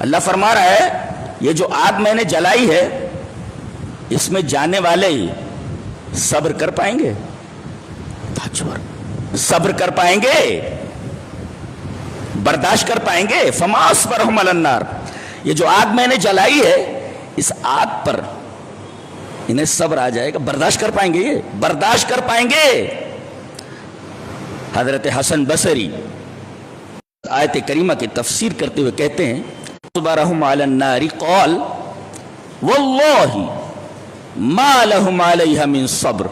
اللہ فرما رہا ہے یہ جو آگ میں نے جلائی ہے اس میں جانے والے ہی صبر کر پائیں گے؟ صبر کر پائیں گے؟ برداشت کر پائیں گے؟ فما اصبرهم علی النار، یہ جو آگ میں نے جلائی ہے اس آگ پر انہیں صبر آ جائے گا، برداشت کر پائیں گے؟ یہ برداشت کر پائیں گے؟ حضرت حسن بصری آیت کریمہ کی تفسیر کرتے ہوئے کہتے ہیں اصبرهم علی النار قال واللہ ما لهم علیہ من صبر۔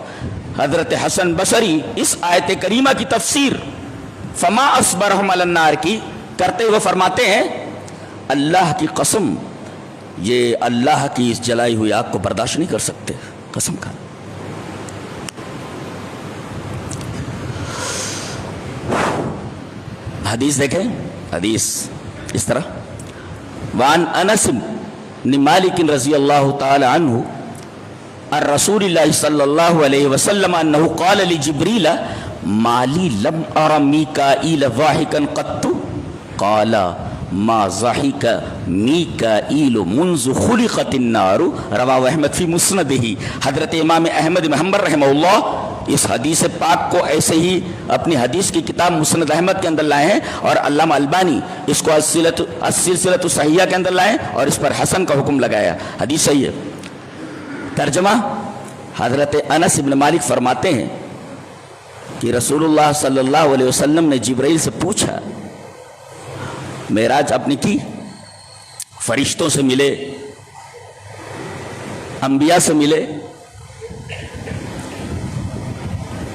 حضرت حسن بصری اس آیت کریمہ کی تفسیر فما اصبرهم علی النار کی کرتے ہوئے فرماتے ہیں اللہ کی قسم یہ اللہ کی اس جلائی ہوئی آگ کو برداشت نہیں کر سکتے، قسم کھا۔ حدیث دیکھیں، حدیث اس طرح وان انس بن مالک رضی اللہ تعالی عنہ عن رسول اللہ صلی اللہ علیہ وسلم انہ قال لجبریل ما لی لم ار میکائیل ضاحکا قط قال ما ضحک میکائیل منذ خلقت النار، رواہ احمد فی مسندہ۔ حضرت امام احمد بن حنبل رحمہ اللہ اس حدیث پاک کو ایسے ہی اپنی حدیث کی کتاب مسند احمد کے اندر لائے ہیں، اور علامہ البانی اس کو السلسلۃ الصحیحہ کے اندر لائے اور اس پر حسن کا حکم لگایا، حدیث صحیح ہے۔ ترجمہ، حضرت انس بن مالک فرماتے ہیں کہ رسول اللہ صلی اللہ علیہ وسلم نے جبرائیل سے پوچھا، معراج اپنی کی، فرشتوں سے ملے، انبیاء سے ملے،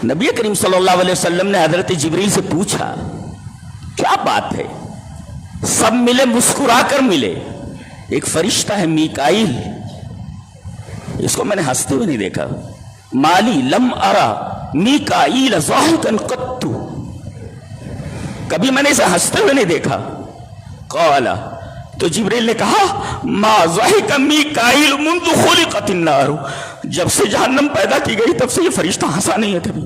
نبی کریم صلی اللہ علیہ وسلم نے حضرت جبریل سے پوچھا کیا بات ہے؟ سب ملے، مسکرا کر ملے، ایک فرشتہ ہے میکائیل، اس کو میں نے ہنستے ہوئے نہیں دیکھا، مالی لم ارا میکائیل ضاحکا قط، کبھی میں نے اسے ہنستے ہوئے نہیں دیکھا۔ قال، تو جبریل نے کہا ما ضحک میکائیل منذ خلقت النار، جب سے جہنم پیدا کی گئی تب سے یہ فرشتہ ہنسا نہیں ہے کبھی۔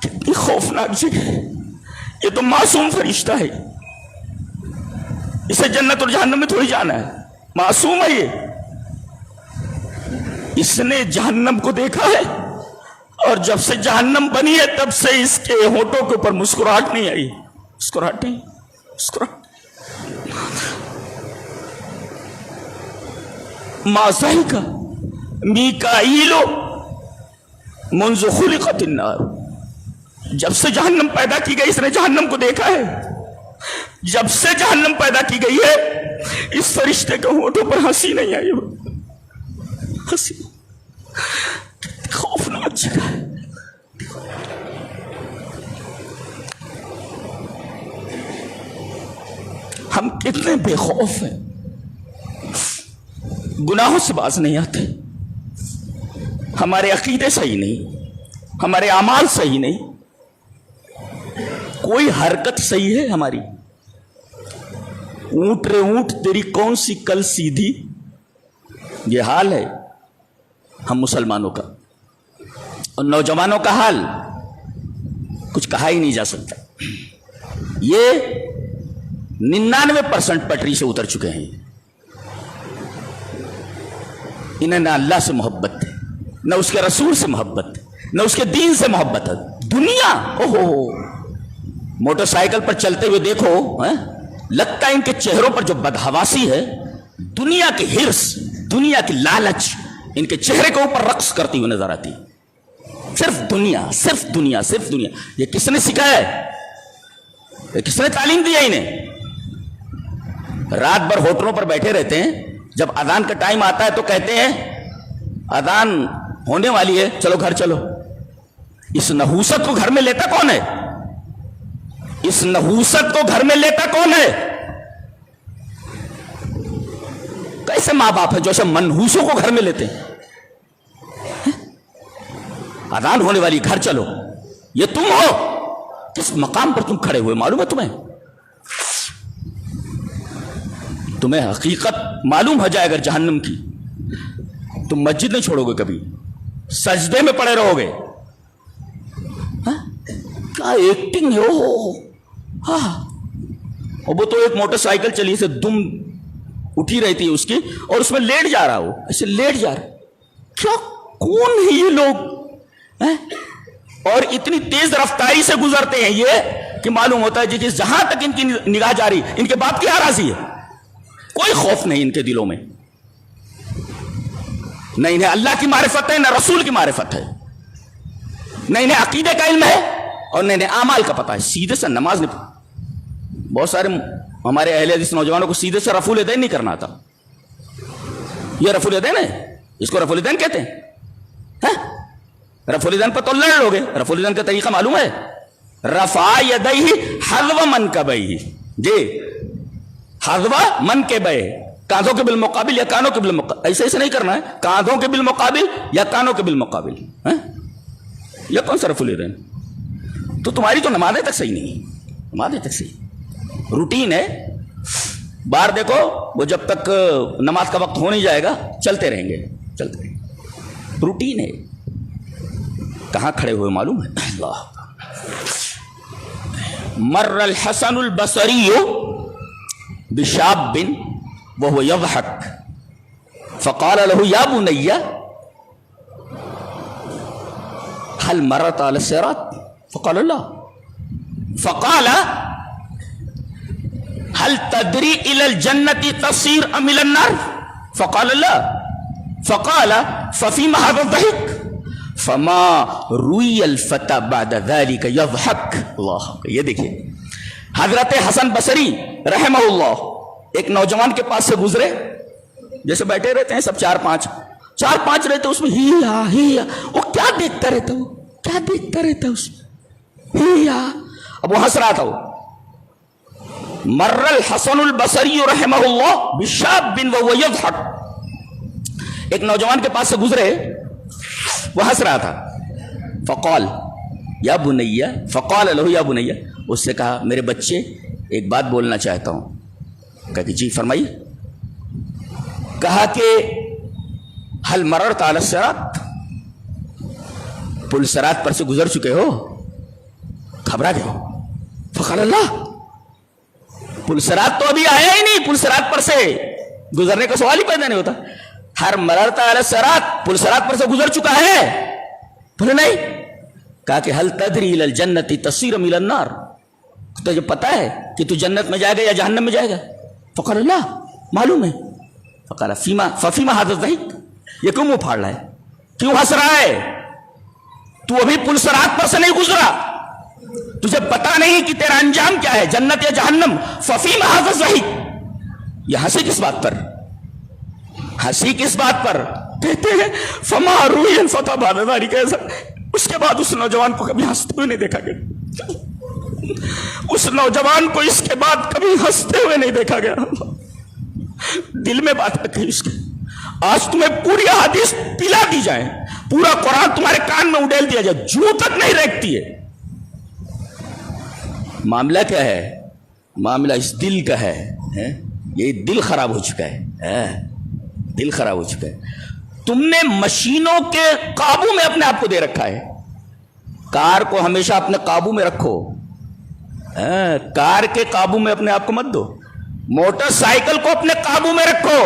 کتنی خوفناک جگہ، یہ تو معصوم فرشتہ ہے، اسے جنت اور جہنم میں تھوڑی جانا ہے، معصوم ہے یہ، اس نے جہنم کو دیکھا ہے اور جب سے جہنم بنی ہے تب سے اس کے ہونٹوں کے اوپر مسکراہٹ نہیں آئی، مسکراہٹ نہیں، مسکراہٹ۔ ما ضحک میکائیل منذ خلقت النار، جب سے جہنم پیدا کی گئی اس نے جہنم کو دیکھا ہے، جب سے جہنم پیدا کی گئی ہے اس فرشتے کے ہونٹوں پر ہنسی نہیں آئی، ہنسی۔ خوفناک جگہ ہے۔ ہم کتنے بے خوف ہیں، گناہوں سے باز نہیں آتے، ہمارے عقیدے صحیح نہیں، ہمارے اعمال صحیح نہیں، کوئی حرکت صحیح ہے ہماری، اونٹ رے اونٹ تیری کون سی کل سیدھی، یہ حال ہے ہم مسلمانوں کا، اور نوجوانوں کا حال کچھ کہا ہی نہیں جا سکتا۔ یہ 99% پٹری سے اتر چکے ہیں، انہیں نہ اللہ سے محبت ہے، نہ اس کے رسول سے محبت ہے، نہ اس کے دین سے محبت ہے، دنیا، اوہو، موٹر سائیکل پر چلتے ہوئے دیکھو، لگتا ہے ان کے چہروں پر جو بدحواسی ہے، دنیا کی ہرس، دنیا کی لالچ ان کے چہرے کے اوپر رقص کرتی ہوئی نظر آتی، صرف دنیا، صرف دنیا، صرف دنیا۔ یہ کس نے سکھایا ہے؟ یہ کس نے تعلیم دیا انہیں؟ رات بھر ہوٹلوں پر بیٹھے رہتے ہیں، جب اذان کا ٹائم آتا ہے تو کہتے ہیں اذان ہونے والی ہے، چلو گھر چلو۔ اس نحوست کو گھر میں لیتا کون ہے؟ اس نحوست کو گھر میں لیتا کون ہے؟ کیسے ماں باپ ہے جو ایسے منحوسوں کو گھر میں لیتے ہیں؟ اذان ہونے والی، گھر چلو، یہ تم ہو؟ کس مقام پر تم کھڑے ہوئے معلوم ہے تمہیں؟ تمہیں حقیقت معلوم ہو جائے اگر جہنم کی، تم مسجد نہیں چھوڑو گے کبھی، سجدے میں پڑے رہو گے۔ کیا ایکٹنگ ہے، ہاں اور وہ تو ایک موٹر سائیکل چلی سے دم اٹھی رہی تھی اس کی, اور اس میں لیٹ جا رہا, وہ ایسے لیٹ جا رہا. کیا کون ہے یہ لوگ, اور اتنی تیز رفتاری سے گزرتے ہیں یہ کہ معلوم ہوتا ہے کہ جہاں تک ان کی نگاہ جاری, ان کے باپ کی آراضی ہے, کوئی خوف نہیں ان کے دلوں میں, نہ انہیں اللہ کی معرفت ہے نہ رسول کی معرفت ہے, نہ انہیں عقیدے کا علم ہے اور نہ انہیں اعمال کا پتہ ہے. سیدھے سے نماز نہیں, بہت سارے ہمارے اہل حدیث نوجوانوں کو سیدھے سے رفع الیدین نہیں کرنا آتا. یہ رفع الیدین ہے, اس کو رفع الیدین کہتے ہیں. رفع الیدین پر تو لڑ لو گے. رفع الیدین کا طریقہ معلوم ہے, رفع یدیہ حذو منکبیہ, جی حذو منکبیہ, کاندھوں کے بالمقابل یا کانوں کے بالمقابل, ایسے نہیں کرنا ہے, کاندھوں کے بالمقابل یا کانوں کے بالمقابل. یہ کون سا رفع الیدین؟ تو تمہاری تو نمازیں تک صحیح نہیں, نمازیں تک صحیح روٹین ہے. باہر دیکھو, وہ جب تک نماز کا وقت ہو نہیں جائے گا چلتے رہیں گے, چلتے رہیں گے, روٹین ہے. کہاں کھڑے ہوئے معلوم ہے؟ اللہ. مر الحسن البصری بشاب وهو يضحك فقال له يا بني هل مرت على الصراط فقال لا فقال هل تدري الى الجنة تصير ام الى النار فقال لا فقال ففيما هذا الضحك فما روی الفتى بعد ذلك يضحك. اللہ, یہ دیکھیے حضرت حسن بصری رحمہ اللہ ایک نوجوان کے پاس سے گزرے, جیسے بیٹھے رہتے ہیں سب چار پانچ رہتے, اس میں ہی وہ کیا دیکھتا رہتا, وہ کیا دیکھتا رہتا اس میں, اب وہ ہنس رہا تھا. وہ مر الحسن البصری رحمہ اللہ بشاب وهو يضحك, ایک نوجوان کے پاس سے گزرے, وہ ہنس رہا تھا. فقال یا بنیا, فقال له یا بنیا, اس سے کہا میرے بچے ایک بات بولنا چاہتا ہوں. کہا کہ جی فرمائیے. کہا کہ هل مررت على الصراط, پل صراط پر سے گزر چکے ہو؟ گھبرا گئے ہو. فقال اللہ, پل صراط تو ابھی آیا ہی نہیں, پل صراط پر سے گزرنے کا سوال ہی پیدا نہیں ہوتا. ہر مررت علی الصراط, پل صراط پر سے گزر چکا ہے؟ بولے نہیں. کہا کہ هل تدری الی الجنۃ تصیر ام الی النار, تجھے پتا ہے کہ تو جنت میں جائے گا یا جہنم میں جائے گا؟ فقال اللہ, معلوم ہے. فقال ففیما هذا الضحك, یہ کیوں منہ پھاڑ رہا ہے, کیوں ہنس رہا ہے؟ تو ابھی پل صراط پر سے نہیں گزرا, تجھے پتا نہیں کہ تیرا انجام کیا ہے, جنت یا جہنم. ففیما هذا الضحك, یہ ہنسی کس بات پر, ہنسی کس بات پر؟ کہتے ہیں فما روی الفتى بعد ذلك, اس کے بعد اس نوجوان کو کبھی ہنستے ہوئے نہیں دیکھا گیا, اس نوجوان کو اس کے بعد کبھی ہنستے ہوئے نہیں دیکھا گیا. دل میں بات رکھی اس کے. آج تمہیں پوری حدیث پلا دی جائے, پورا قرآن تمہارے کان میں اڈیل دیا جائے, جو تک نہیں رہتی ہے. معاملہ کیا ہے؟ معاملہ اس دل کا ہے. یہ دل خراب ہو چکا ہے, دل خراب ہو چکا ہے. تم نے مشینوں کے قابو میں اپنے آپ کو دے رکھا ہے. کار کو ہمیشہ اپنے قابو میں رکھو, کار کے قابو میں اپنے آپ کو مت دو. موٹر سائیکل کو اپنے قابو میں رکھو,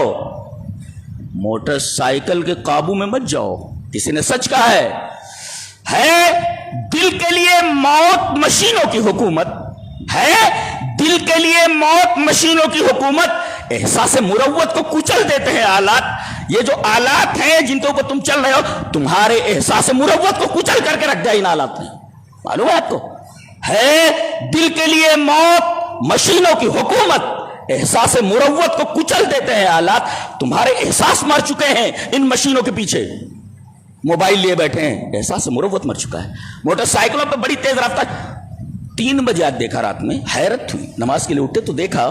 موٹر سائیکل کے قابو میں مت جاؤ. کسی نے سچ کہا ہے دل کے لیے موت مشینوں کی حکومت ہے, دل کے لیے موت مشینوں کی حکومت. احساس مروت کو کچل دیتے ہیں آلات. یہ جو آلات ہیں جن کے اوپر تم چل رہے ہو, تمہارے احساس مروت کو کچل کر کے رکھ دیا ان آلات نے. معلوم ہے آپ کو, ہے دل کے لیے موت مشینوں کی حکومت. احساس مروت کو کچل دیتے ہیں آلات. تمہارے احساس مر چکے ہیں ان مشینوں کے پیچھے. موبائل لیے بیٹھے ہیں, احساس مروت مر چکا ہے. موٹر سائیکلوں پہ بڑی تیز رفتار. 3 بجے آج دیکھا رات میں, حیرت ہوئی. نماز کے لیے اٹھے تو دیکھا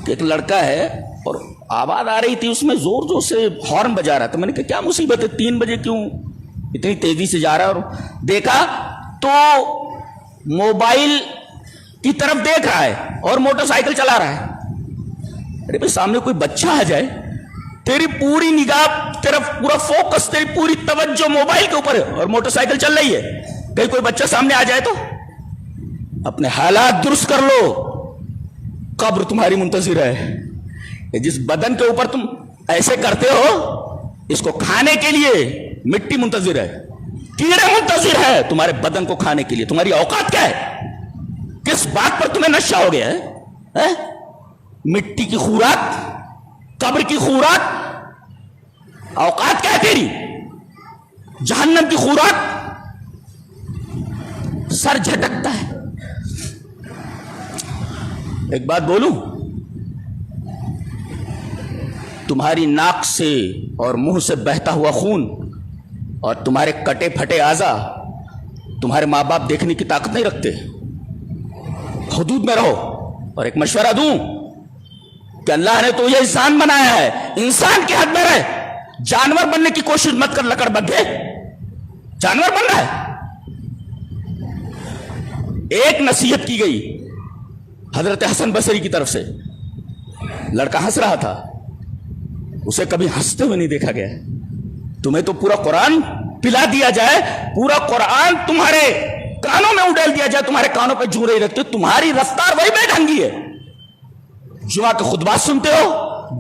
کہ ایک لڑکا ہے اور آواز آ رہی تھی, اس میں زور زور سے ہارن بجا رہا تھا. میں نے کہا کیا مصیبت ہے, 3 بجے کیوں اتنی تیزی سے جا رہا ہے؟ اور دیکھا تو موبائل کی طرف دیکھ رہا ہے اور موٹر سائیکل چلا رہا ہے. ارے بھائی سامنے کوئی بچہ آ جائے, تیری پوری نگاہ, تیرا پورا فوکس, تیری پوری توجہ موبائل کے اوپر ہے اور موٹر سائیکل چل رہی ہے. کہیں کوئی بچہ سامنے آ جائے تو اپنے حالات درست کر لو, قبر تمہاری منتظر ہے. جس بدن کے اوپر تم ایسے کرتے ہو اس کو کھانے کے لیے مٹی منتظر ہے, کیڑے منتظر ہے تمہارے بدن کو کھانے کے لیے. تمہاری اوقات کیا ہے؟ کس بات پر تمہیں نشہ ہو گیا ہے؟ مٹی کی خوراک, قبر کی خوراک, اوقات کیا ہے تیری؟ جہنم کی خوراک. سر جھٹکتا ہے. ایک بات بولوں, تمہاری ناک سے اور منہ سے بہتا ہوا خون اور تمہارے کٹے پھٹے اعضا تمہارے ماں باپ دیکھنے کی طاقت نہیں رکھتے. حدود میں رہو. اور ایک مشورہ دوں کہ اللہ نے تو یہ انسان بنایا ہے, انسان کے حد میں رہے. جانور بننے کی کوشش مت کر, لکڑ بگھے جانور بن رہا ہے. ایک نصیحت کی گئی حضرت حسن بصری کی طرف سے. لڑکا ہنس رہا تھا, اسے کبھی ہنستے ہوئے نہیں دیکھا گیا. تمہیں تو پورا قرآن پلا دیا جائے, پورا قرآن تمہارے کانوں میں اڈیل دیا جائے, تمہارے کانوں پہ جھو رہی رکھتے, تمہاری رفتار وہی بے ڈھنگی ہے. جمعہ کے خطبات سنتے ہو,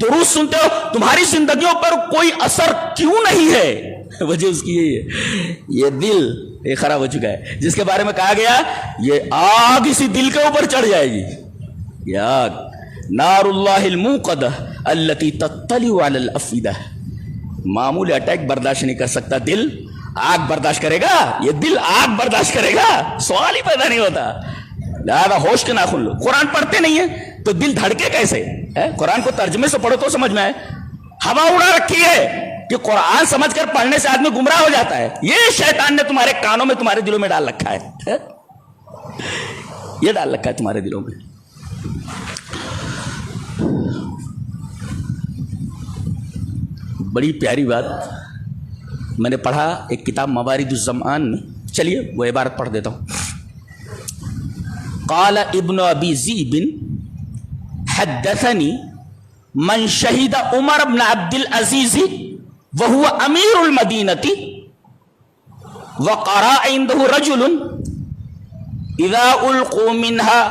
دروس سنتے ہو, تمہاری زندگیوں پر کوئی اثر کیوں نہیں ہے؟ وجہ اس کی یہی ہے, یہ دل یہ خراب ہو چکا ہے, جس کے بارے میں کہا گیا یہ آگ اسی دل کے اوپر چڑھ جائے گی. یہ آگ نار اللہ الموقدہ التی تطلع علی الافئدہ. معمولی اٹیک برداشت نہیں کر سکتا, دل آگ برداشت کرے گا؟ یہ دل آگ برداشت کرے گا؟ سوال ہی پیدا نہیں ہوتا. لہذا ہوش کے ناخن لو. قرآن پڑھتے نہیں ہیں تو دل دھڑکے کیسے؟ قرآن کو ترجمے سے پڑھو تو سمجھ میں آئے. ہوا اڑا رکھی ہے کہ قرآن سمجھ کر پڑھنے سے آدمی گمراہ ہو جاتا ہے. یہ شیطان نے تمہارے کانوں میں, تمہارے دلوں میں ڈال رکھا ہے. یہ ڈال رکھا ہے تمہارے دلوں میں. بڑی پیاری بات میں نے پڑھا ایک کتاب موارد الزمان میں. چلیے وہ عبارت پڑھ دیتا ہوں. قال ابن ابی ذئب حدثني من شهد عمر بن عبد العزيز وهو امير المدينة وقرأ عنده رجل اذا القوا منها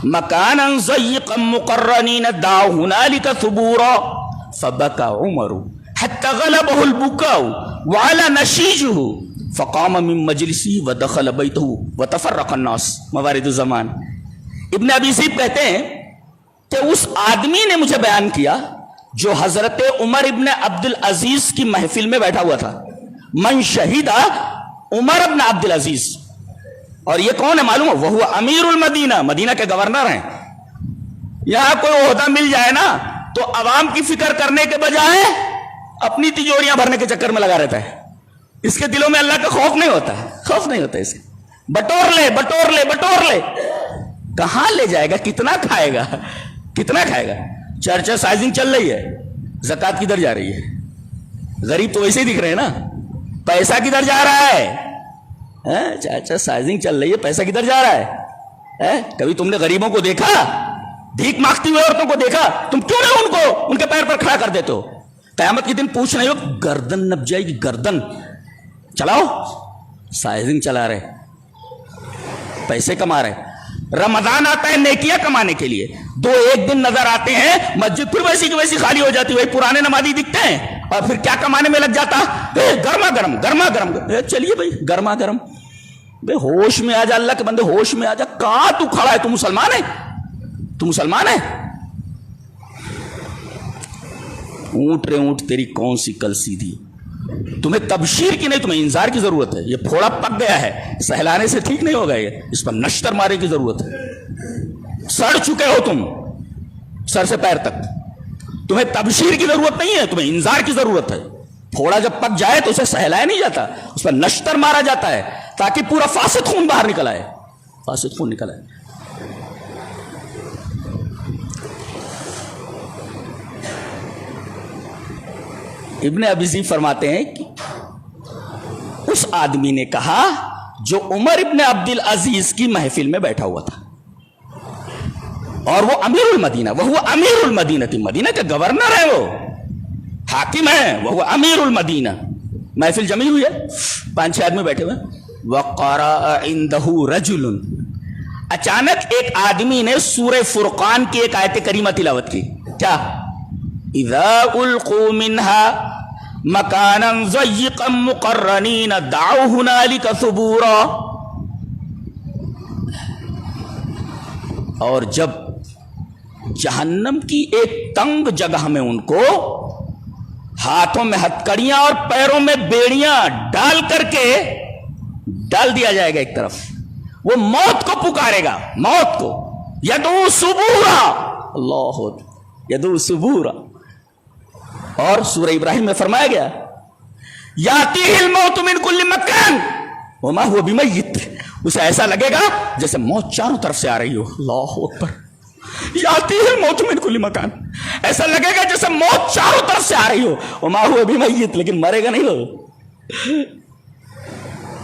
مكانا ضيقا مقرنين دعوا هنالك ثبورا فبكى عمر حتى غلبه البكاء وعلى نشيجه فقام من مجلسه ودخل بيته وتفرق الناس. موارد الزمان. ابن ابی ذئب کہتے ہیں کہ اس آدمی نے مجھے بیان کیا جو حضرت عمر ابن عبد العزیز کی محفل میں بیٹھا ہوا تھا. من شہید عمر ابن عبد العزیز, اور یہ کون ہے معلوم ہو؟ وہ امیر المدینہ, مدینہ کے گورنر ہیں. یہاں کوئی عہدہ مل جائے نا تو عوام کی فکر کرنے کے بجائے اپنی تجوریاں بھرنے کے چکر میں لگا رہتا ہے. اس کے دلوں میں اللہ کا خوف نہیں ہوتا ہے, خوف نہیں ہوتا اسے. بٹور لے بٹور لے بٹور لے. کہاں لے جائے گا؟ کتنا کھائے گا؟ کتنا کھائے گا؟ چرچا سائزنگ چل رہی ہے, زکوٰۃ کدھر جا رہی ہے؟ غریب تو ویسے ہی دکھ رہے ہیں نا, پیسہ کدھر جا رہا ہے؟ چرچا سائزنگ چل رہی ہے, پیسہ کدھر جا رہا ہے؟ کبھی تم نے غریبوں کو دیکھا؟ بھیک مانگتی ہوئے عورتوں کو دیکھا؟ تم کیوں نہ ان کو ان کے پیر پر کھڑا کر دیتے ہو؟ قیامت کے دن پوچھ رہے ہو, گردن نپ جائے گی گردن. چلاؤ, سائزنگ چلا رہے, پیسے کما رہے. رمضان آتا ہے نیکیاں کمانے کے لیے, 2-1 دن نظر آتے ہیں, مسجد پھر ویسی کی ویسی خالی ہو جاتی ہے, وہی پرانے نمازی دکھتے ہیں, اور پھر کیا کمانے میں لگ جاتا؟ گرما گرم گرما گرم. چلیے بھائی گرما گرم, بے ہوش میں آ جا, اللہ کے بندے ہوش میں آ جا. کہاں تو کھڑا ہے؟ تو مسلمان ہے؟ تو مسلمان ہے؟ اونٹ رے اونٹ تیری کون سی کل سیدھی. تمہیں تبشیر کی نہیں, تمہیں انذار کی ضرورت ہے. یہ پھوڑا پک گیا ہے, سہلانے سے ٹھیک نہیں ہوگا, یہ اس پر نشتر مارے کی ضرورت ہے. سڑ چکے ہو تم سر سے پیر تک. تمہیں تبشیر کی ضرورت نہیں ہے, تمہیں انذار کی ضرورت ہے. پھوڑا جب پک جائے تو اسے سہلایا نہیں جاتا, اس پر نشتر مارا جاتا ہے تاکہ پورا فاسد خون باہر نکل آئے. فاسد خون نکل آئے. ابن ابی ذئب فرماتے ہیں کہ اس آدمی نے کہا جو عمر ابن عبد العزیز کی محفل میں بیٹھا ہوا تھا, اور وہ امیر المدینہ, وہ امیر المدینہ تھی, مدینہ کے گورنر ہے, وہ حاکم ہے, وہ امیر المدینہ. محفل جمی ہوئی ہے, 5-6 آدمی بیٹھے ہوئے. وقرأ عنده رجل, اچانک ایک آدمی نے سورہ فرقان کی ایک آیت کریمہ تلاوت کی. کیا؟ اذا القوا منها مکانا ضيقا مقرنین دعوا هنالک ثبورا. اور جب جہنم کی ایک تنگ جگہ میں ان کو ہاتھوں میں ہتکڑیاں اور پیروں میں بیڑیاں ڈال کر کے ڈال دیا جائے گا ایک طرف, وہ موت کو پکارے گا, موت کو. یدعو ثبورا, اللہ یدعو ثبورا. اور سورہ ابراہیم میں فرمایا گیا یاتیہ الموت من کل مکان وما هو بمیت. اسے ایسا لگے گا جیسے موت چاروں طرف سے آ رہی ہو. اللہ اکبر. یاتیہ الموت من کل مکان, ایسا لگے گا جیسے موت چاروں طرف سے آ رہی ہو. وما هو بمیت, لیکن مرے گا نہیں. لوگ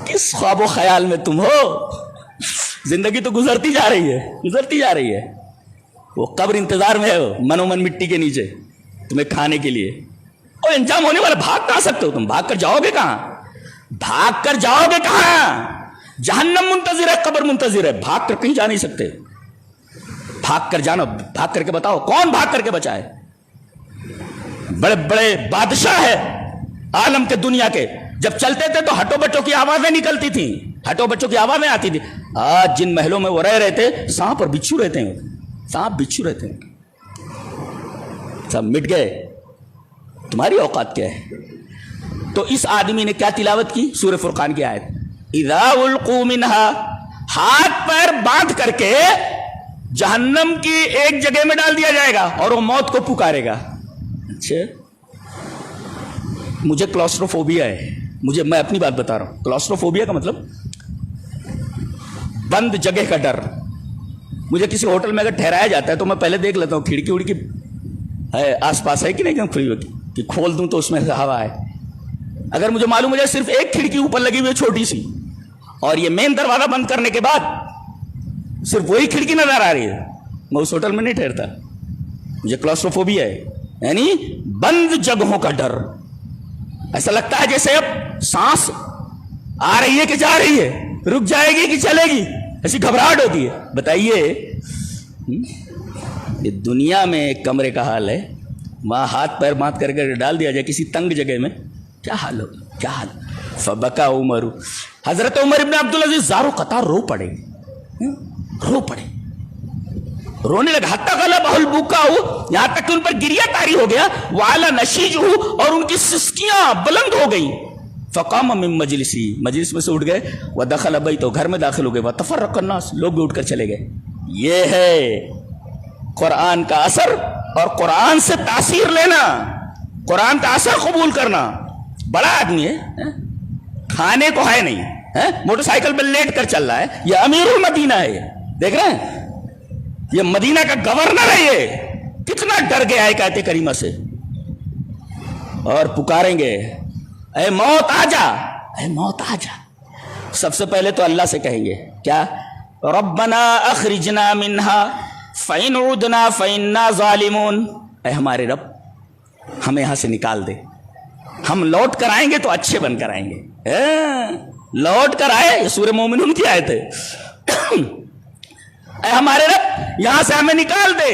کس خواب و خیال میں تم ہو؟ زندگی تو گزرتی جا رہی ہے, گزرتی جا رہی ہے. وہ قبر انتظار میں ہے, من و من مٹی کے نیچے تمہیں کھانے کے لیے. اور انجام ہونے والا, بھاگ کہاں سکتے ہو تم؟ بھاگ کر جاؤ گے کہاں؟ بھاگ کر جاؤ گے کہاں؟ جہنم منتظر ہے, قبر منتظر ہے, بھاگ کر کہیں جا نہیں سکتے. بھاگ کر جانا, بھاگ کر کے بتاؤ کون بھاگ کر کے بچائے؟ بڑے بڑے بادشاہ ہے عالم کے, دنیا کے, جب چلتے تھے تو ہٹو بچوں کی آوازیں نکلتی تھیں, ہٹو بچوں کی آوازیں آتی تھی. آج جن محلوں میں وہ رہ رہے تھے, سانپ اور بچھو رہتے ہیں, سانپ بچھو رہتے ہیں, سب مٹ گئے. تمہاری اوقات کیا ہے؟ تو اس آدمی نے کیا تلاوت کی؟ سورہ فرقان کی آیت اذا القوا منها, ہاتھ پیر باندھ کر کے جہنم کی ایک جگہ میں ڈال دیا جائے گا اور وہ موت کو پکارے گا. اچھا, مجھے کلاسٹروفوبیا ہے, میں اپنی بات بتا رہا ہوں. کلاسٹروفوبیا کا مطلب بند جگہ کا ڈر. مجھے کسی ہوٹل میں اگر ٹھہرایا جاتا ہے تو میں پہلے دیکھ لیتا ہوں کھڑکی وڑکی ہے آس پاس ہے کہ نہیں, کھلی ہوتی کہ کھول دوں تو اس میں سے ہوا ہے. اگر مجھے معلوم ہو جائے صرف ایک کھڑکی اوپر لگی ہوئی ہے چھوٹی سی, اور یہ مین دروازہ بند کرنے کے بعد صرف وہی کھڑکی نظر آ رہی ہے, میں اس ہوٹل میں نہیں ٹھہرتا. مجھے کلاسٹروفوبیا ہے, یعنی بند جگہوں کا ڈر. ایسا لگتا ہے جیسے اب سانس آ رہی ہے کہ جا رہی ہے, رک جائے گی کہ چلے گی, ایسی گھبراہٹ ہوتی ہے. بتائیے یہ دنیا میں ایک کمرے کا حال ہے, وہاں ہاتھ پیر باندھ کر کے ڈال دیا جائے کسی تنگ جگہ میں, کیا حال ہو, کیا حال. فبکا عمر, حضرت عمر ابن عبدالعزیز زارو قطار رو پڑے, رو پڑے, رونے لگا. حتی غلبہ البکا, یہاں تک کہ ان پر گریہ طاری ہو گیا. وعلی نشیجہ, اور ان کی سسکیاں بلند ہو گئیں. فقام من مجلسی, مجلس میں سے اٹھ گئے. ودخل بیتہ, گھر میں داخل ہو گئے. وتفرق الناس, لوگ بھی اٹھ کر چلے گئے. یہ ہے قرآن کا اثر, اور قرآن سے تاثیر لینا, قرآن کا اثر قبول کرنا. بڑا آدمی ہے, کھانے کو ہے نہیں, موٹر سائیکل پہ لیٹ کر چل رہا ہے, یہ امیر المدینہ ہے, دیکھ رہے ہیں, یہ مدینہ کا گورنر ہے. یہ کتنا ڈر گیا ہے آیت کریمہ سے. اور پکاریں گے اے موت آ جا, اے موت آ جا. سب سے پہلے تو اللہ سے کہیں گے کیا؟ ربنا اخرجنا منها فإن عدنا فإنا ظالمون. اے ہمارے رب, ہمیں یہاں سے نکال دے, ہم لوٹ کر آئیں گے تو اچھے بن کر آئیں گے. لوٹ کر آئے, یہ سورہ مومنون کی آیت ہے. اے ہمارے رب, یہاں سے ہمیں نکال دے,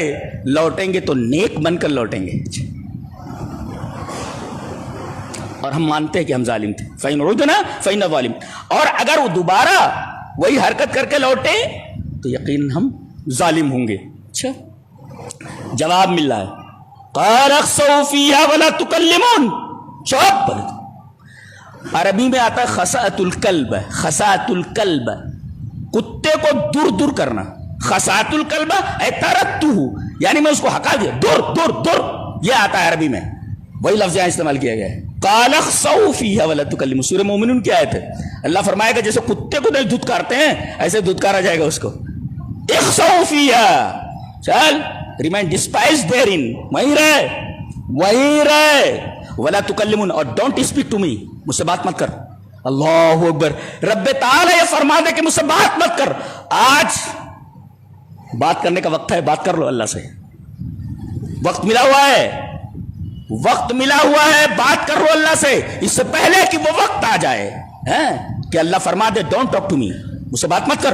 لوٹیں گے تو نیک بن کر لوٹیں گے. اور ہم مانتے ہیں کہ ہم ظالم تھے. فَإِنْ عُدْنَا فَإِنَّا ظَالِمٌ. اور اگر وہ دوبارہ وہی حرکت کر کے لوٹے تو یقین ہم ظالم ہوں گے. اچھا, جواب مل رہا ہے قَالَ اخْسَوْا فِيهَا وَلَا تُكَلِّمُونَ. چوپ. عربی میں آتا ہے خساۃ الکلب, خساۃ الکلب, کتے کو دور دور کرنا. خساۃ الکلب اے ترکتہ, یعنی میں اس کو ہکا دیا, دور دور دور, یہ آتا ہے عربی میں, وہی لفظ یہاں استعمال کیا گیا ہے. قال اخسؤوا فیہا ولا تکلموا, سورہ مومنون کی آیت ہے. اللہ فرمائے گا جیسے کتے کو نہیں دھتکارتے ہیں ایسے دھتکارا جائے گا اس کو. اخسؤوا فیہا, چل ریمین ڈسپائز دیئرن, وہیں رہے, ولا تکلمون, اور ڈونٹ اسپیک ٹو می, مجھ سے بات مت کر. اللہ اکبر. رب تعالی یہ فرما دے کہ مجھ سے بات مت کر. آج بات کرنے کا وقت ہے, بات کر لو اللہ سے, وقت ملا ہوا ہے, وقت ملا ہوا ہے, بات کر لو اللہ سے, اس سے پہلے کہ وہ وقت آ جائے کہ اللہ فرما دے ڈونٹ ٹاک ٹو می, مجھ سے بات مت کر.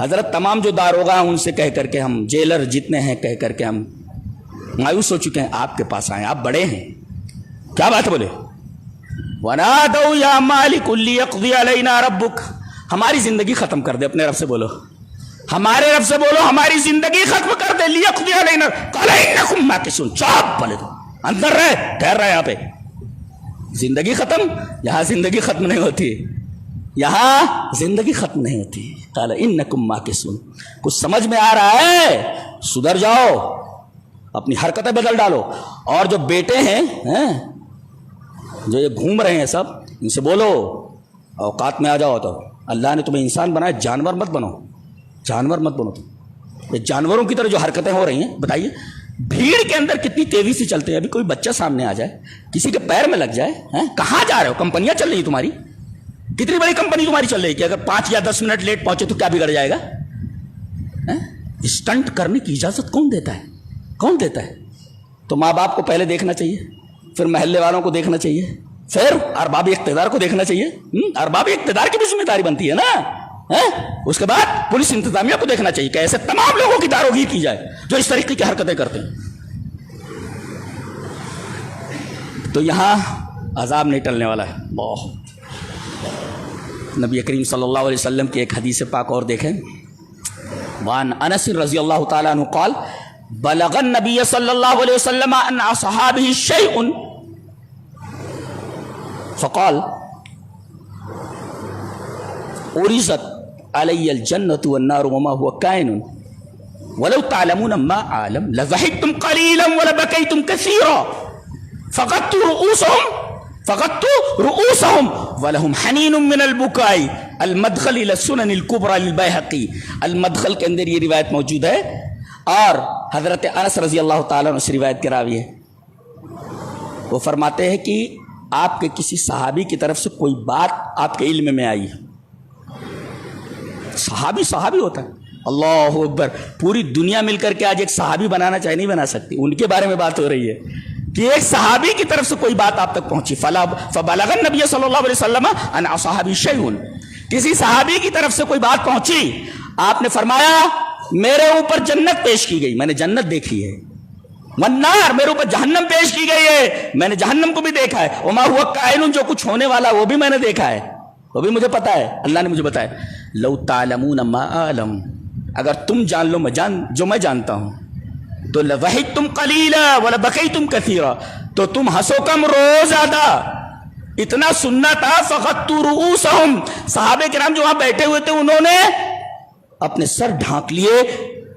حضرت تمام جو داروغہ ہیں ان سے کہہ کر کے ہم، جیلر جتنے ہیں کہہ کر کے ہم مایوس ہو چکے ہیں، آپ کے پاس آئے، آپ بڑے ہیں، کیا بات بولے؟ وَنَادَوْا يَا مَالِكُ لِيَقْضِيَ عَلَيْنَا رَبُّكَ، ہماری زندگی ختم کر دے، اپنے رب سے بولو، ہمارے رب سے بولو ہماری زندگی ختم کر دے، لِيَقْضِيَ عَلَيْنَا، قَالَ إِنَّكُمْ مَاكِثُونَ، چاپ بولے تو اندر رہے، ٹھہر رہے یہاں پہ، زندگی ختم، یہاں زندگی ختم نہیں ہوتی، یہاں زندگی ختم نہیں ہوتی، قَالَ إِنَّكُمْ مَاكِثُونَ، کچھ سمجھ میں آ رہا ہے؟ سدھر جاؤ، اپنی حرکتیں بدل ڈالو، اور جو بیٹے ہیں جو یہ گھوم رہے ہیں سب، ان سے بولو اوقات میں آ جاؤ، تو اللہ نے تمہیں انسان بنایا، جانور مت بنو، جانور مت بنو تم، یہ جانوروں کی طرح جو حرکتیں ہو رہی ہیں، بتائیے بھیڑ کے اندر کتنی تیزی سے چلتے ہیں، ابھی کوئی بچہ سامنے آ جائے، کسی کے پیر میں لگ جائے، کہاں جا رہے ہو؟ کمپنیاں چل رہی ہیں تمہاری، کتنی بڑی کمپنی تمہاری چل رہی ہے کہ اگر 5 یا 10 منٹ لیٹ پہنچے تو کیا بگڑ جائے گا؟ اسٹنٹ کرنے کی اجازت کون دیتا ہے؟ کون دیتا ہے؟ تو ماں باپ کو پہلے دیکھنا چاہیے، پھر محلے والوں کو دیکھنا چاہیے، پھر ارباب اقتدار کو دیکھنا چاہیے، ارباب اقتدار کی بھی ذمہ داری بنتی ہے نا، اس کے بعد پولیس انتظامیہ کو دیکھنا چاہیے کہ ایسے تمام لوگوں کی داروغی کی جائے جو اس طریقے کی حرکتیں کرتے ہیں، تو یہاں عذاب نہیں ٹلنے والا ہے بہت۔ نبی کریم صلی اللہ علیہ وسلم کی ایک حدیث پاک اور دیکھیں، وعن انس رضی اللہ تعالیٰ عنہ قال بلغ النبی صلی اللہ علیہ وسلم ان اصحابہ شیء فقال عرضت علی الجنة والنار وما هو كائن ولو تعلمون ما اعلم لضحكتم قليلا ولبكيتم كثيرا فقدت رؤوسهم ولهم حنين من البكاء المدخل الى السنن الكبرى للبيهقي، المدخل کے اندر یہ روایت موجود ہے، اور حضرت انس رضی اللہ تعالیٰ عنہ اس روایت کے راوی ہیں، وہ فرماتے ہیں کہ آپ کے کسی صحابی کی طرف سے کوئی بات آپ کے علم میں آئی، صحابی ہوتا ہے، اللہ اکبر، پوری دنیا مل کر کے آج ایک صحابی بنانا چاہے نہیں بنا سکتی، ان کے بارے میں بات ہو رہی ہے کہ ایک صحابی کی طرف سے کوئی بات آپ تک پہنچی، فبلغ النبی صلی اللہ علیہ وسلم ان اصحابہ شیء، کسی صحابی کی طرف سے کوئی بات پہنچی، آپ نے فرمایا میرے اوپر جنت پیش کی گئی، میں نے جنت دیکھی ہے، والنار، میرے اوپر جہنم پیش کی گئی ہے، میں نے جہنم کو بھی دیکھا ہے، وما ہوا کائن، جو کچھ ہونے والا وہ بھی میں نے دیکھا ہے، وہ بھی مجھے پتا ہے، اللہ نے مجھے بتایا، لو تعلمون ما اعلم، اگر تم جان لو جو میں جانتا ہوں، تو لضحکتم قلیلا ولبکیتم کثیرا، تو تم ہنسو کم رو زیادہ، اتنا سننا تھا، فغضت رؤوسہم، صحابہ کرام جو وہاں بیٹھے ہوئے تھے انہوں نے اپنے سر ڈھانک لیے،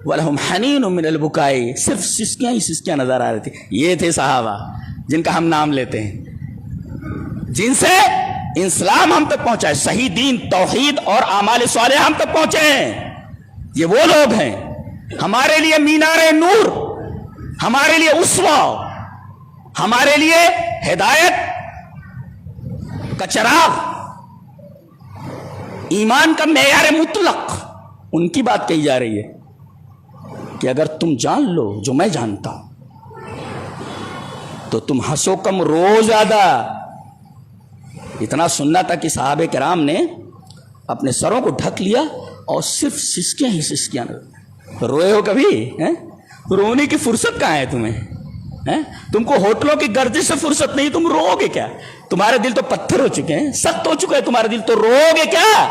وَلَهُمْ حَنِينٌ مِّنَ الْبُكَاءِ، صرف سسکیاں ہی سسکیاں نظر آ رہی تھی، یہ تھے صحابہ جن کا ہم نام لیتے ہیں، جن سے اسلام ہم تک پہنچا ہے، صحیح دین، توحید اور اعمال صالحہ ہم تک پہنچے ہیں، یہ وہ لوگ ہیں ہمارے لیے مینار نور، ہمارے لیے اسوہ، ہمارے لیے ہدایت کا چراغ، ایمان کا معیار مطلق، ان کی بات کہی جا رہی ہے کہ اگر تم جان لو جو میں جانتا ہوں تو تم ہنسو کم رو زیادہ، اتنا سننا تھا کہ صحابہ کرام نے اپنے سروں کو ڈھک لیا اور صرف سسکیاں ہی سسکیاں، روئے ہو کبھی؟ رونے کی فرصت کہاں ہے تمہیں؟ تم کو ہوٹلوں کی گردش سے فرصت نہیں، تم رو گے کیا؟ تمہارے دل تو پتھر ہو چکے ہیں، سخت ہو چکا ہے تمہارا دل، تو رو گے کیا؟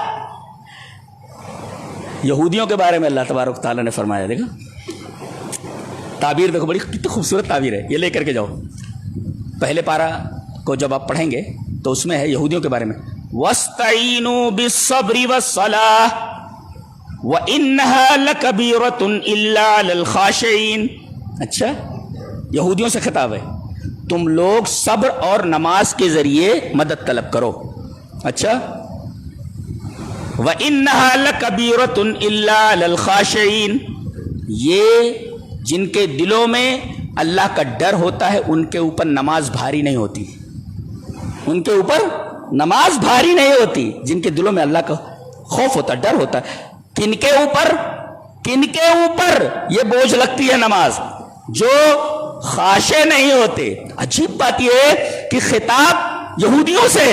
یہودیوں کے بارے میں اللہ تبارک تعالیٰ نے فرمایا، دیکھا تعبیر، دیکھو بڑی کتنی خوبصورت تعبیر ہے، یہ لے کر کے جاؤ، پہلے پارہ کو جب آپ پڑھیں گے تو اس میں ہے یہودیوں کے بارے میں، وَاسْتَعِینُوا بِالصَّبْرِ وَالصَّلَاةِ وَإِنَّهَا لَكَبِيرَةٌ إِلَّا عَلَى الْخَاشِعِينَ، اچھا یہودیوں سے خطاب ہے، تم لوگ صبر اور نماز کے ذریعے مدد طلب کرو، اچھا وَإِنَّهَا لَكَبِيرَةٌ إِلَّا عَلَى الْخَاشِعِينَ، یہ جن کے دلوں میں اللہ کا ڈر ہوتا ہے ان کے اوپر نماز بھاری نہیں ہوتی، ان کے اوپر نماز بھاری نہیں ہوتی، جن کے دلوں میں اللہ کا خوف ہوتا ہے، ڈر ہوتا ہے، کن کے اوپر یہ بوجھ لگتی ہے نماز؟ جو خاشع نہیں ہوتے۔ عجیب بات یہ ہے کہ خطاب یہودیوں سے،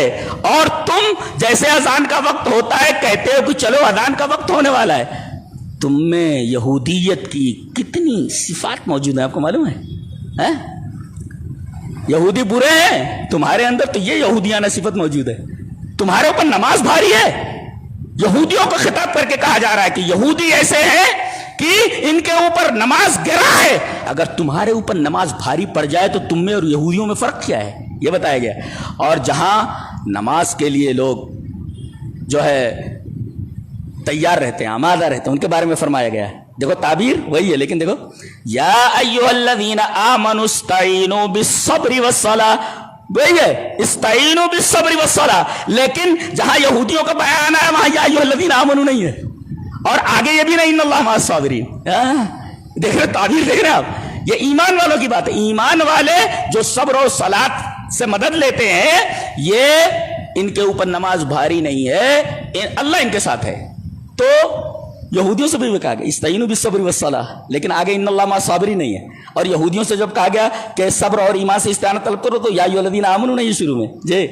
اور تم جیسے اذان کا وقت ہوتا ہے کہتے ہو کہ چلو اذان کا وقت ہونے والا ہے، تم میں یہودیت کی کتنی صفات موجود ہیں آپ کو معلوم ہے؟ یہودی برے ہیں، تمہارے اندر تو یہ یہودیانہ صفت موجود ہے. تمہارے اوپر نماز بھاری ہے. یہودیوں کو خطاب کر کے کہا جا رہا ہے کہ یہودی ایسے ہیں کہ ان کے اوپر نماز گرا ہے. اگر تمہارے اوپر نماز بھاری پڑ جائے تو تم میں اور یہودیوں میں فرق کیا ہے، یہ بتایا گیا. اور جہاں نماز کے لیے لوگ جو ہے تیار رہتے ہیں، آمادہ رہتے ہیں، ان کے بارے میں فرمایا گیا ہے. دیکھو تعبیر وہی ہے، لیکن دیکھو یا ایھا الذین آمنوا استعینوا بالصبر والصلاۃ، وہی ہے استعینوا بالصبر والصلاۃ. لیکن جہاں یہودیوں کا بیان ہے وہاں یا ایھا الذین آمنوا نہیں ہے، اور آگے یہ بھی نہیں ان اللہ مع الصابرین. دیکھ رہے تعبیر، دیکھ رہے آپ، یہ ایمان والوں کی بات ہے. ایمان والے جو صبر و صلاۃ سے مدد لیتے ہیں، یہ ان کے اوپر نماز بھاری نہیں ہے، اللہ ان کے ساتھ ہے. تو یہودیوں سے بھی کہا گیا استعینوا بالصبر والصلاۃ، لیکن آگے ان اللہ مع الصابرین نہیں ہے. اور یہودیوں سے جب کہا گیا کہ صبر اور ایمان سے استعانت طلب کرو تو یا ایھا الذین آمنوا نہیں شروع میں جی.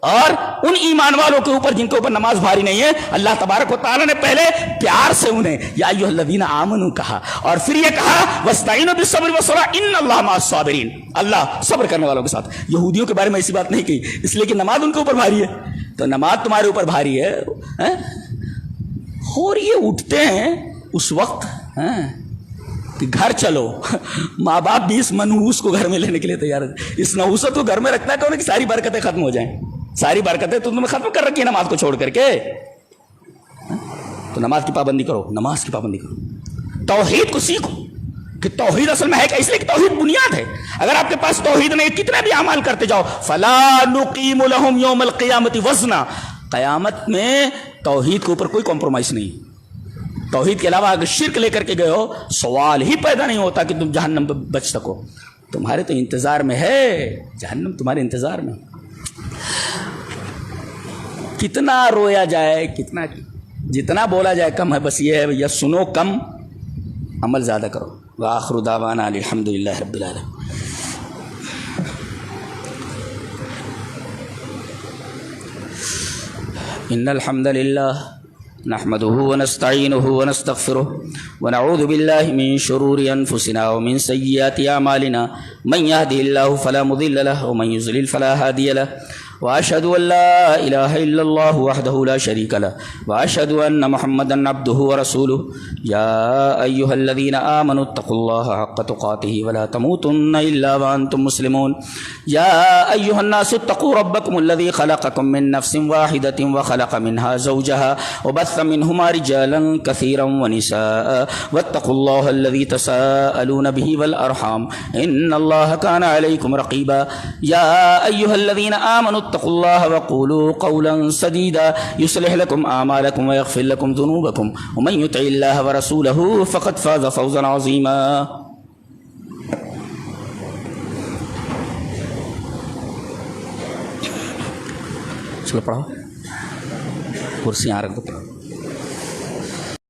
اور ان ایمان والوں کے اوپر جن کے اوپر نماز بھاری نہیں ہے، اللہ تبارک و تعالیٰ نے پہلے پیار سے انہیں یا ایھا الذین آمنوا کہا، اور پھر یہ کہا واستعینوا بالصبر والصلاۃ ان اللہ مع الصابرین، اللہ صبر کرنے والوں کے ساتھ. یہودیوں کے بارے میں ایسی بات نہیں کہی، اس لیے کہ نماز ان کے اوپر بھاری ہے. تو نماز تمہارے اوپر بھاری ہے، اور یہ اٹھتے ہیں اس وقت کہ گھر چلو، ماں باپ بھی اس منحوس کو گھر میں لینے کے لیے تیار ہے. اس نحوست کو گھر میں رکھنا ہے کہ ساری برکتیں ختم ہو جائیں. ساری برکتیں تو تم نے ختم کر رکھی ہے نماز کو چھوڑ کر کے. تو نماز کی پابندی کرو، نماز کی پابندی کرو. توحید کو سیکھو کہ توحید اصل میں ہے کیا، اس لیے کہ توحید بنیاد ہے. اگر آپ کے پاس توحید نہیں، کتنے بھی اعمال کرتے جاؤ، فلا نقیم لهم یوم القیامت وزنا، قیامت میں توحید کے اوپر کوئی کمپرومائز نہیں. توحید کے علاوہ اگر شرک لے کر کے گئے ہو، سوال ہی پیدا نہیں ہوتا کہ تم جہنم پہ بچ سکو. تمہارے تو انتظار میں ہے جہنم، تمہارے انتظار میں. کتنا رویا جائے، کتنا جتنا بولا جائے کم ہے. بس یہ ہے بھیا، سنو کم، عمل زیادہ کرو. وآخر دعوانا الحمدللہ رب العالمین. ان الحمد للہ نحمده ونستعینه ونستغفره ونعوذ باللہ من شرور انفسنا ومن سیئات اعمالنا، من يهده الله فلا مضل له ومن يضلل فلا هادي له، واشهد ان لا اله الا الله وحده لا شريك له، واشهد ان محمدا عبده ورسوله. يا ايها الذين امنوا اتقوا الله حق تقاته ولا تموتن الا وانتم مسلمون. يا ايها الناس اتقوا ربكم الذي خلقكم من نفس واحدة وخلق منها زوجها وبث منهما رجالا كثيرا ونساء، واتقوا الله الذي تساءلون به والارحام ان الله كان عليكم رقيبا. يا ايها الذين امنوا اتقوا الله وقولوا قولا سديدا يصلح لكم اعمالكم ويغفر لكم ذنوبكم، ومن يطع الله ورسوله فقد فاز فوزا عظيما. چلو پڑھو، کرسی یہاں رکھ دو.